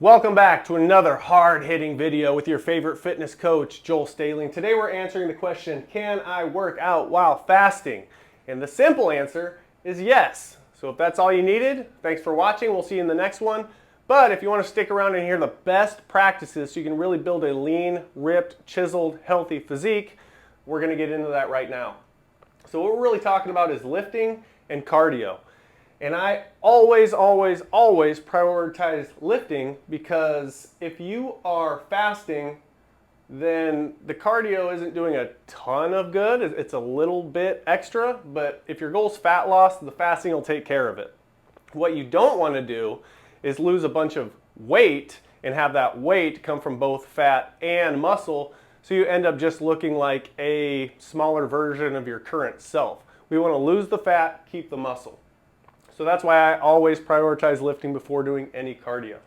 Welcome back to another hard-hitting video with your favorite fitness coach, Joel Staling. Today we're answering the question, can I work out while fasting? And the simple answer is yes. So if that's all you needed, thanks for watching. We'll see you in the next one. But if you want to stick around and hear the best practices so you can really build a lean, ripped, chiseled, healthy physique, we're going to get into that right now. So what we're really talking about is lifting and cardio. And I always prioritize lifting because if you are fasting, then the cardio isn't doing a ton of good. It's a little bit extra, but if your goal is fat loss, the fasting will take care of it. What you don't want to do is lose a bunch of weight and have that weight come from both fat and muscle, so you end up just looking like a smaller version of your current self. We want to lose the fat, keep the muscle. So that's why I always prioritize lifting before doing any cardio.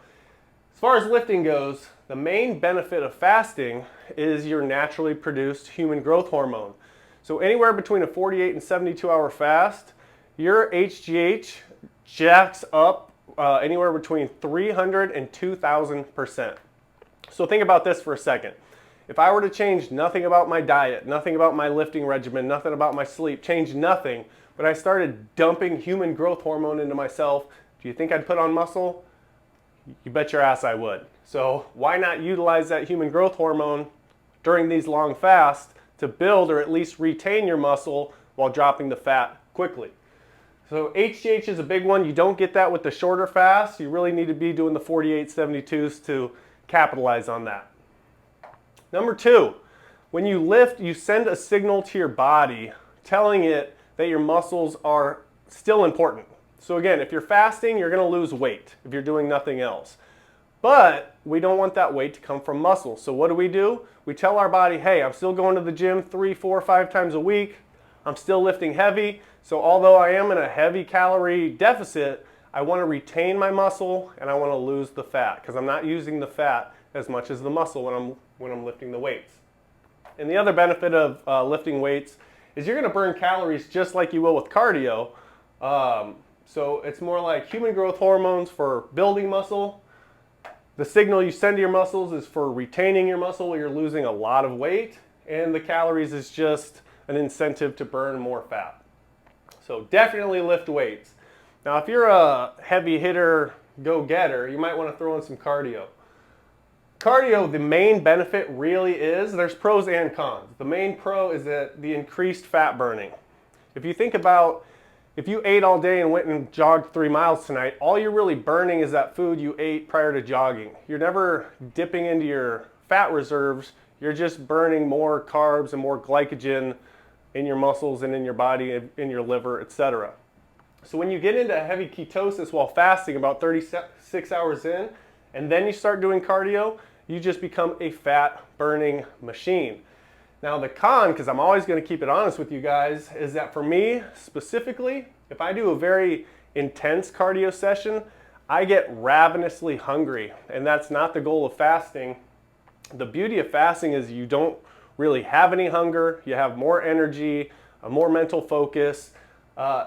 As far as lifting goes, the main benefit of fasting is your naturally produced human growth hormone. So anywhere between a 48 and 72 hour fast, your HGH jacks up anywhere between 300 and 2,000%. So think about this for a second. If I were to change nothing about my diet, nothing about my lifting regimen, nothing about my sleep, change nothing, but I started dumping human growth hormone into myself, do you think I'd put on muscle? You bet your ass I would. So why not utilize that human growth hormone during these long fasts to build or at least retain your muscle while dropping the fat quickly? So HGH is a big one. You don't get that with the shorter fasts. You really need to be doing the 48, 72s to capitalize on that. Number two, when you lift, you send a signal to your body telling it that your muscles are still important. So again, if you're fasting, you're going to lose weight if you're doing nothing else. But we don't want that weight to come from muscle. So what do? We tell our body, hey, I'm still going to the gym 3, 4, 5 times a week. I'm still lifting heavy. So although I am in a heavy calorie deficit, I want to retain my muscle and I want to lose the fat because I'm not using the fat as much as the muscle when I'm lifting the weights. And the other benefit of lifting weights is you're going to burn calories just like you will with cardio. So it's more like human growth hormones for building muscle. The signal you send to your muscles is for retaining your muscle while you're losing a lot of weight. And the calories is just an incentive to burn more fat. So definitely lift weights. Now if you're a heavy hitter, go-getter, you might want to throw in some cardio. Cardio, the main benefit really is, there's pros and cons. The main pro is that the increased fat burning. If you think about, if you ate all day and went and jogged 3 miles tonight, all you're really burning is that food you ate prior to jogging. You're never dipping into your fat reserves. You're just burning more carbs and more glycogen in your muscles and in your body, in your liver, etc. So when you get into heavy ketosis while fasting about 36 hours in, and then you start doing cardio, you just become a fat burning machine. Now the con, because I'm always going to keep it honest with you guys, is that for me specifically, if I do a very intense cardio session, I get ravenously hungry, and that's not the goal of fasting. The beauty of fasting is you don't really have any hunger, you have more energy, a more mental focus,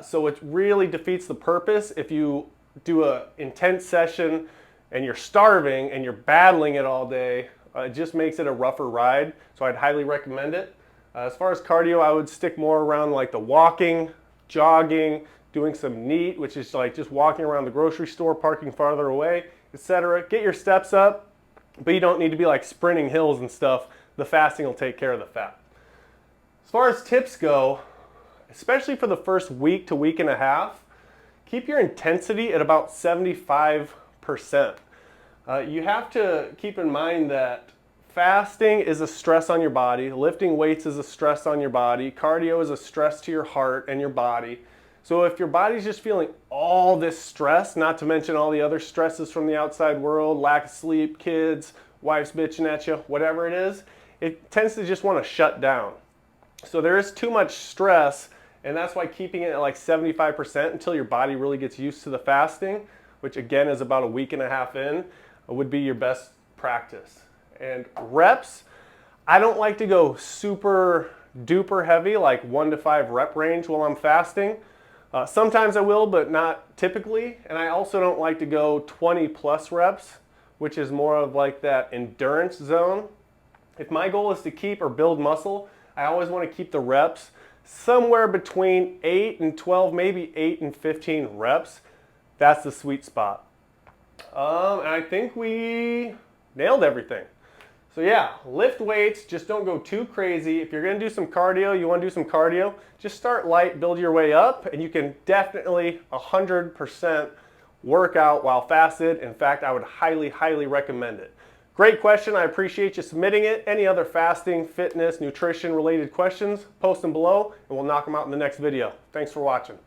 so it really defeats the purpose if you do an intense session and you're starving and you're battling it all day. It just makes it a rougher ride, so I'd highly recommend it. As far as cardio, I would stick more around like the walking, jogging, doing some NEAT, which is like just walking around the grocery store, parking farther away, etc. Get your steps up, but you don't need to be like sprinting hills and stuff. The fasting will take care of the fat. As far as tips go, especially for the first week to week and a half, keep your intensity at about 75%. You have to keep in mind that fasting is a stress on your body, lifting weights is a stress on your body, cardio is a stress to your heart and your body. So if your body's just feeling all this stress, not to mention all the other stresses from the outside world, lack of sleep, kids, wife's bitching at you, whatever it is, it tends to just want to shut down. So there is too much stress, and that's why keeping it at like 75% until your body really gets used to the fasting, which again is about a week and a half in, would be your best practice. And reps, I don't like to go super duper heavy, like 1 to 5 rep range while I'm fasting. Sometimes I will, but not typically. And I also don't like to go 20 plus reps which is more of like that endurance zone. If my goal is to keep or build muscle, I always want to keep the reps somewhere between 8 and 12, maybe 8 and 15 reps. That's the sweet spot. And I think we nailed everything. So yeah, lift weights, just don't go too crazy. If you're gonna do some cardio, you wanna do some cardio, just start light, build your way up, and you can definitely 100% work out while fasted. In fact, I would highly, highly recommend it. Great question, I appreciate you submitting it. Any other fasting, fitness, nutrition related questions, post them below and we'll knock them out in the next video. Thanks for watching.